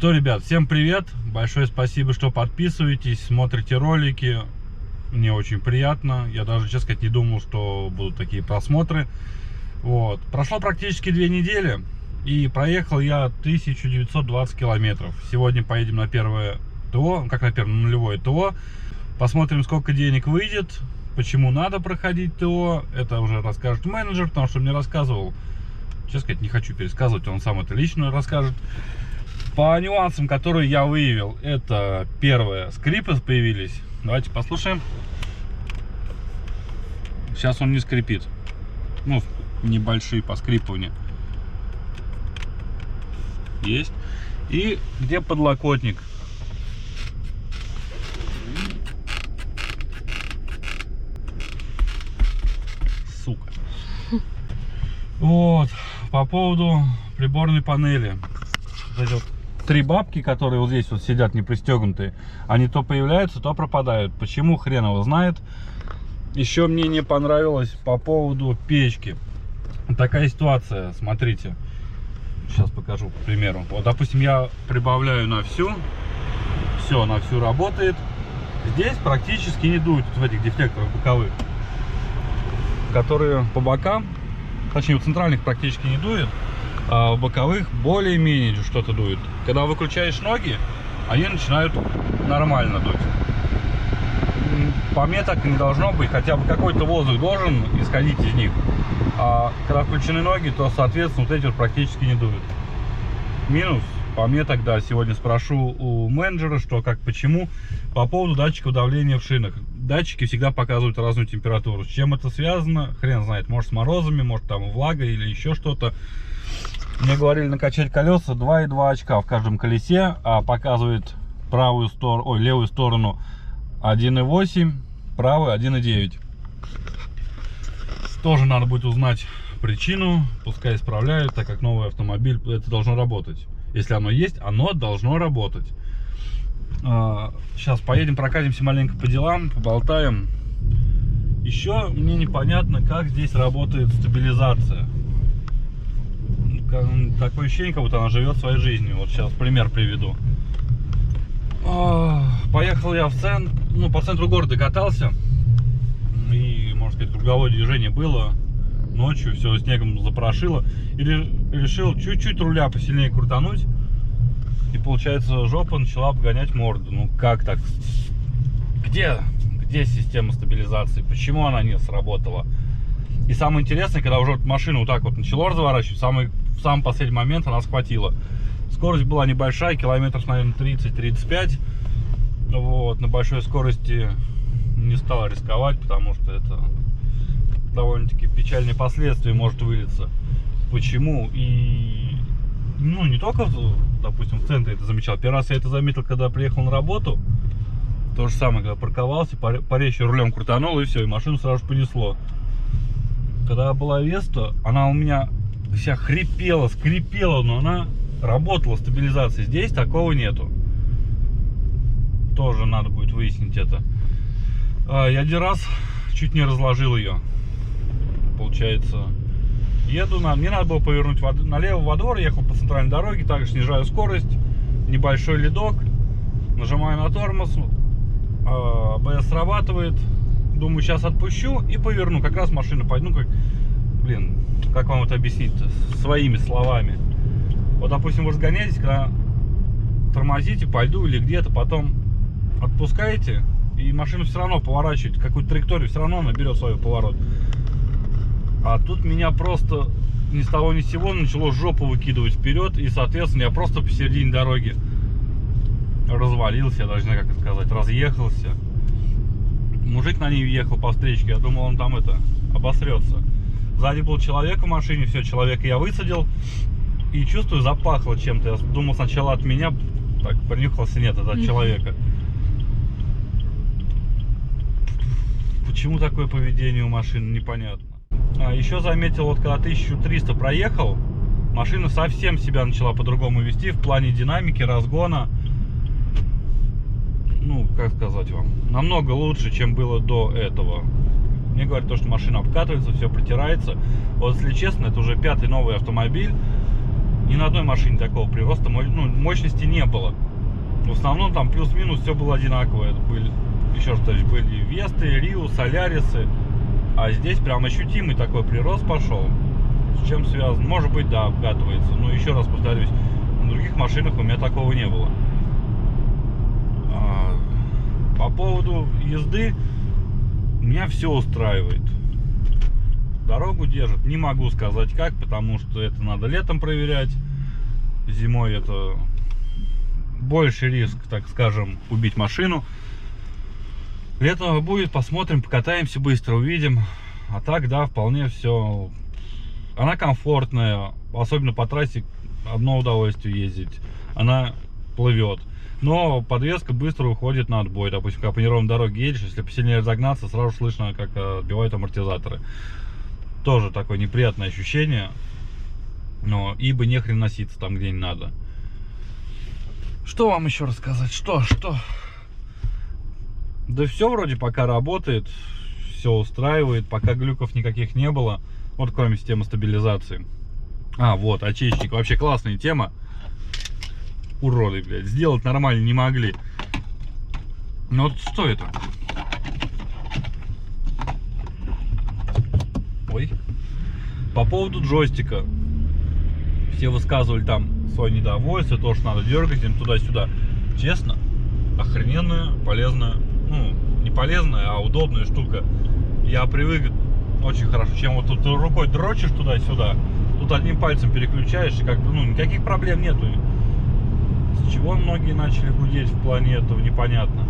Что, ребят, всем привет! Большое спасибо, что подписываетесь, смотрите ролики. Мне очень приятно. Я даже, честно сказать, не думал, что будут такие просмотры. Вот. Прошло практически 2 недели, и проехал я 1920 километров. Сегодня поедем на первое ТО, как на первое, на нулевое ТО. Посмотрим, сколько денег выйдет, почему надо проходить ТО. Это уже расскажет менеджер, потому что мне рассказывал. Честно сказать, не хочу пересказывать, он сам это лично расскажет. По нюансам, которые я выявил, это первое, скрипы появились. Давайте послушаем. Сейчас он не скрипит. Ну, небольшие поскрипывания. Есть. И где подлокотник? Сука. Вот. По поводу приборной панели. Вот эти вот 3 бабки, которые вот здесь вот сидят не пристегнутые, они то появляются, то пропадают. Почему, хрен его знает. Еще мне не понравилось по поводу печки. Такая ситуация, смотрите. Сейчас покажу, к примеру. Вот, допустим, я прибавляю на всю. Все, на всю работает. Здесь практически не дует в этих дефлекторах боковых, которые по бокам, точнее, у центральных практически не дует. А в боковых более-менее что-то дует. Когда выключаешь ноги, они начинают нормально дуть. По мне так не должно быть, хотя бы какой-то воздух должен исходить из них. А когда включены ноги, то, соответственно, вот эти вот практически не дуют. Минус, по мне тогда, сегодня спрошу у менеджера, что, как, почему. По поводу датчиков давления в шинах. Датчики всегда показывают разную температуру. С чем это связано, хрен знает. Может, с морозами, может, там влага или еще что-то. Мне говорили накачать колеса 2,2 очка в каждом колесе, а показывает правую сторону, ой, левую сторону 1,8, правую 1,9. Тоже надо будет узнать причину, пускай исправляют, так как новый автомобиль, это должно работать. Если оно есть, оно должно работать. Сейчас поедем, прокатимся маленько по делам, поболтаем. Еще мне непонятно, как здесь работает стабилизация. Такое ощущение, как будто она живет своей жизнью. Вот сейчас пример приведу. Поехал я в центр, ну, по центру города катался. И, можно сказать, круговое движение было. Ночью все снегом запорошило. И решил чуть-чуть руля посильнее крутануть. И, получается, жопа начала обгонять морду. Ну, как так? Где система стабилизации? Почему она не сработала? И самое интересное, когда уже машина вот так вот начала разворачивать, в самый последний момент она схватила. Скорость была небольшая, километров, наверное, 30-35. Вот, на большой скорости не стала рисковать, потому что это довольно-таки печальные последствия может вылиться. Почему? И, ну, не только, допустим, в центре это замечал. Первый раз я это заметил, когда приехал на работу. То же самое, когда парковался, порезче рулем крутанул, и все, и машину сразу же понесло. Когда была Веста, она у меня вся хрипела, скрипела, но она работала, стабилизация. Здесь такого нету. Тоже надо будет выяснить это. Я один раз чуть не разложил ее. Получается, еду, мне надо было повернуть налево во двор, ехал по центральной дороге, также снижаю скорость, небольшой ледок, нажимаю на тормоз, АБС срабатывает. Думаю, сейчас отпущу и поверну. Как раз машина пойдет. Ну, как вам это объяснить-то? Своими словами. Вот, допустим, вы разгоняетесь, когда тормозите по льду или где-то, потом отпускаете, и машина все равно поворачивает. Какую-то траекторию все равно она берет свой поворот. А тут меня просто ни с того ни с сего начало жопу выкидывать вперед. И, соответственно, я просто посередине дороги развалился, я даже не знаю, как это сказать, разъехался. Мужик на ней ехал по встречке, я думал, он там обосрется. Сзади был человек в машине, все, человека я высадил. И чувствую, запахло чем-то. Я думал сначала от меня, так, принюхался, нет, это от человека. Почему такое поведение у машины, непонятно. Еще заметил, вот когда 1300 проехал, машина совсем себя начала по-другому вести в плане динамики, разгона. Ну, как сказать вам, намного лучше, чем было до этого. Мне говорят, то, что машина обкатывается, все протирается. Вот, если честно, это уже 5-й новый автомобиль. Ни на одной машине такого прироста мощности не было. В основном там плюс-минус все было одинаковое. Еще раз, были Весты, Рио, Солярисы. А здесь прям ощутимый такой прирост пошел. С чем связан? Может быть, да, обкатывается. Но еще раз повторюсь, на других машинах у меня такого не было. По поводу езды, меня все устраивает. Дорогу держит, не могу сказать как, потому что это надо летом проверять. Зимой это больше риск, так скажем, убить машину. Летом будет, посмотрим, покатаемся быстро, увидим. А так, да, вполне все. Она комфортная, особенно по трассе одно удовольствие ездить. Она плывет. Но подвеска быстро уходит на отбой. Допустим, когда по неровной дороге едешь, если посильнее разогнаться, сразу слышно, как отбивают амортизаторы. Тоже такое неприятное ощущение. Но ибо нехрен носиться там, где не надо. Что вам еще рассказать? Что? Да все вроде пока работает. Все устраивает. Пока глюков никаких не было. Вот кроме системы стабилизации. Вот, очистник. Вообще классная тема. Уроды, блядь. Сделать нормально не могли. Ну вот что это? Ой. По поводу джойстика. Все высказывали там свое недовольство, то, что надо дергать им туда-сюда. Честно, охрененная, полезная, ну, не полезная, а удобная штука. Я привык очень хорошо, чем вот тут рукой дрочишь туда-сюда, тут одним пальцем переключаешь, и как бы, ну, никаких проблем нету. С чего многие начали гудеть в плане этого, непонятно.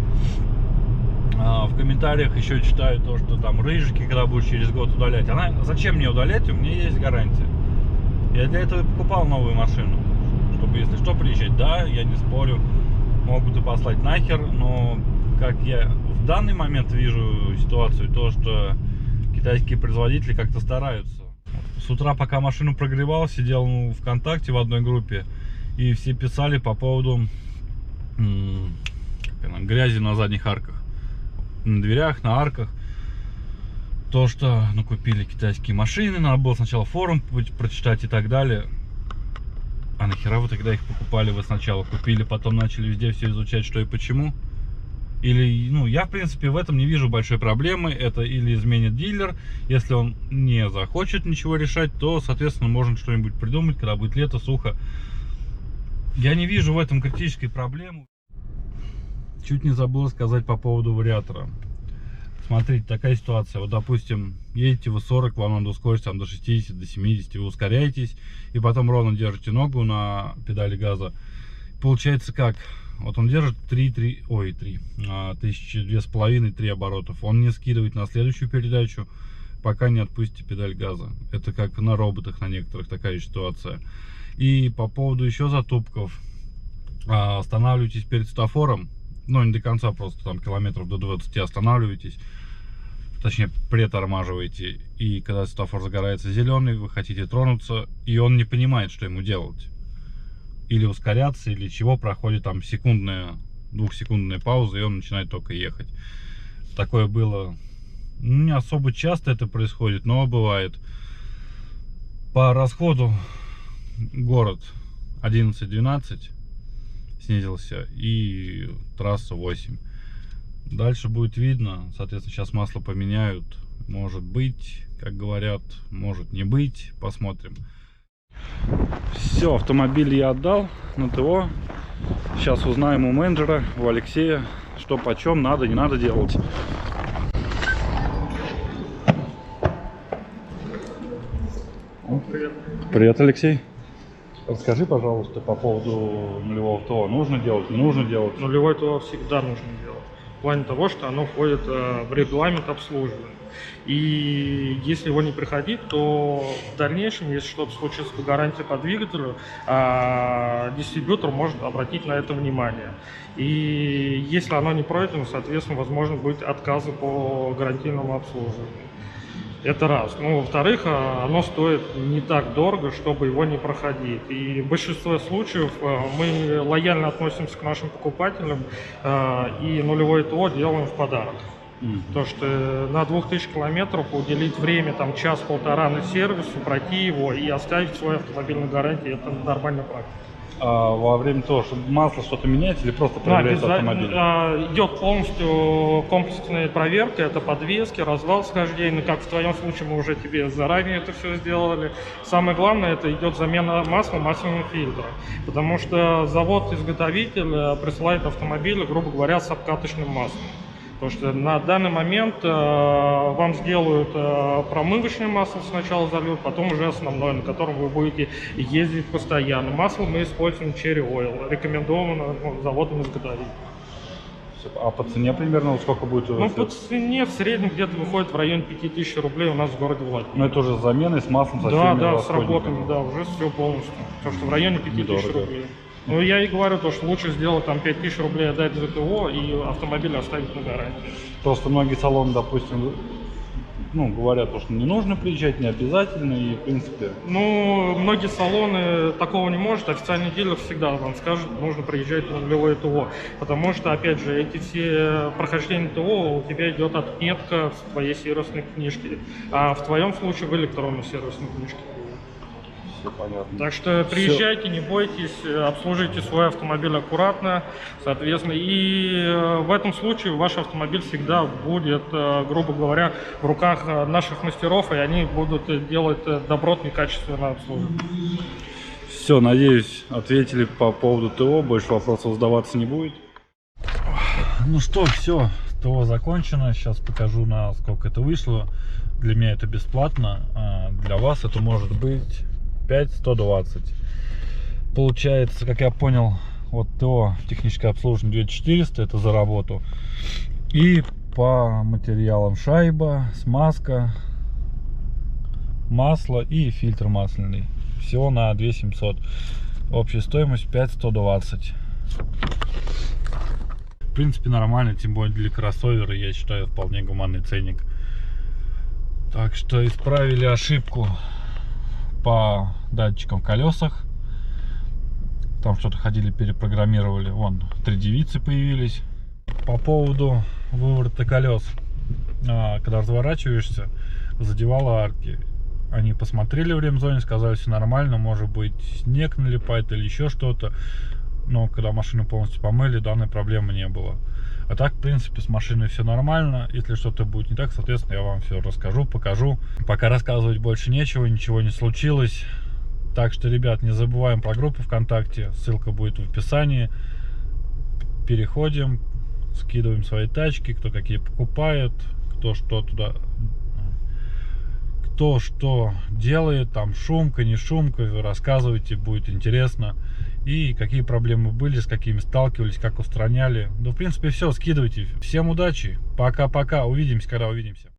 В комментариях еще читаю то, что там рыжики, когда будешь через год удалять. Зачем мне удалять? У меня есть гарантия. Я для этого и покупал новую машину, чтобы, если что, приезжать. Да, я не спорю, могут и послать нахер, но как я в данный момент вижу ситуацию, то, что китайские производители как-то стараются. С утра, пока машину прогревал, сидел в ВКонтакте в одной группе, и все писали по поводу грязи на задних арках, на дверях, на арках. То, что накупили китайские машины, надо было сначала форум прочитать и так далее. А нахера вы тогда их покупали? Вы сначала купили, потом начали везде все изучать, что и почему? Или, ну, я в принципе в этом не вижу большой проблемы. Это или изменит дилер. Если он не захочет ничего решать, то, соответственно, можно что-нибудь придумать, когда будет лето, сухо. Я не вижу в этом критической проблемы. Чуть не забыл сказать по поводу вариатора. Смотрите, такая ситуация. Вот, допустим, едете вы 40, вам надо ускориться там, до 60, до 70, вы ускоряетесь, и потом ровно держите ногу на педали газа. Получается как? Вот он держит 2,5-3 оборотов. Он не скидывает на следующую передачу, пока не отпустите педаль газа. Это как на роботах, на некоторых такая ситуация. И по поводу еще затупков. Останавливайтесь перед светофором. Ну, не до конца, просто там километров до 20 останавливаетесь. Точнее, притормаживаете. И когда светофор загорается зеленый, вы хотите тронуться, и он не понимает, что ему делать. Или ускоряться, или чего, проходит там двухсекундная пауза, и он начинает только ехать. Такое было не особо часто это происходит, но бывает. По расходу город 11-12 снизился, и трасса 8. Дальше будет видно. Соответственно, сейчас масло поменяют. Может быть, как говорят, может не быть. Посмотрим. Все, автомобиль я отдал на ТО. Сейчас узнаем у менеджера, у Алексея, что почем, надо, не надо делать. Привет. Привет, Алексей. Расскажи, пожалуйста, по поводу нулевого ТО. Нужно делать, не нужно делать? Нулевое ТО всегда нужно делать. В плане того, что оно входит в регламент обслуживания. И если его не проходить, то в дальнейшем, если что-то случится по гарантии по двигателю, дистрибьютор может обратить на это внимание. И если оно не пройдено, соответственно, возможно быть отказы по гарантийному обслуживанию. Это раз. Ну, во-вторых, оно стоит не так дорого, чтобы его не проходить. И в большинстве случаев мы лояльно относимся к нашим покупателям и нулевое ТО делаем в подарок. То, что на 2000 километров уделить время, там, час-полтора на сервису, пройти его и оставить свой автомобиль на гарантии, это нормальная практика. А во время того, что масло что-то меняется или просто Ну, проверяется автомобиль? идет полностью комплексная проверка, это подвески, развал схождения, как в твоем случае мы уже тебе заранее это все сделали. Самое главное, это идет замена масла, масляного фильтра, потому что завод-изготовитель присылает автомобили, грубо говоря, с обкаточным маслом. Потому что на данный момент вам сделают промывочное масло, сначала зальют, потом уже основное, на котором вы будете ездить постоянно. Масло мы используем Cherry Oil, рекомендовано заводом-изготовителем. А по цене примерно сколько будет? Ну, по цене в среднем где-то выходит в районе 5000 рублей у нас в городе Владимир. Ну, это уже с заменой, с маслом, со Да, всеми да, с расходниками. работами, да, уже все полностью. Потому что в районе 5000 Недорого. рублей. Ну, я и говорю, то, что лучше сделать там 5000 рублей отдать за ТО и автомобиль оставить на гарантии. Просто многие салоны, допустим, ну, говорят, что не нужно приезжать, не обязательно, и, в принципе... Ну, многие салоны такого не может. Официальный дилер всегда вам скажет, нужно приезжать на нулевое ТО. Потому что, опять же, эти все прохождения ТО у тебя идет отметка в твоей сервисной книжке. А в твоем случае в электронной сервисной книжке. Все понятно. Так что приезжайте, не бойтесь, обслужите свой автомобиль аккуратно, соответственно, и в этом случае ваш автомобиль всегда будет, грубо говоря, в руках наших мастеров, и они будут делать добротное, качественное обслуживание. Все, надеюсь, ответили по поводу ТО, больше вопросов задаваться не будет. Ну что, все, ТО закончено, сейчас покажу, насколько это вышло. Для меня это бесплатно, а для вас это может быть 5120. Получается, как я понял, вот ТО техническое обслуживание 2400, это за работу. И по материалам шайба, смазка, масло и фильтр масляный. Всего на 2700. Общая стоимость 5120. В принципе, нормально, тем более для кроссовера, я считаю, вполне гуманный ценник. Так что исправили ошибку по датчикам в колесах. Там что-то ходили, перепрограммировали. Вон, 3 девицы появились. По поводу выворота колес. Когда разворачиваешься, задевало арки. Они посмотрели в ремзоне, сказали, все нормально, может быть снег налипает или еще что-то. Но когда машину полностью помыли, данной проблемы не было. А так, в принципе, с машиной все нормально. Если что-то будет не так, соответственно, я вам все расскажу, покажу. Пока рассказывать больше нечего, ничего не случилось. Так что, ребят, не забываем про группу ВКонтакте. Ссылка будет в описании. Переходим, скидываем свои тачки, кто какие покупает, кто что туда... Кто что делает, там шумка, не шумка, рассказывайте, будет интересно. И какие проблемы были, с какими сталкивались, как устраняли. Ну, в принципе, все, скидывайте. Всем удачи, пока-пока, увидимся, когда увидимся.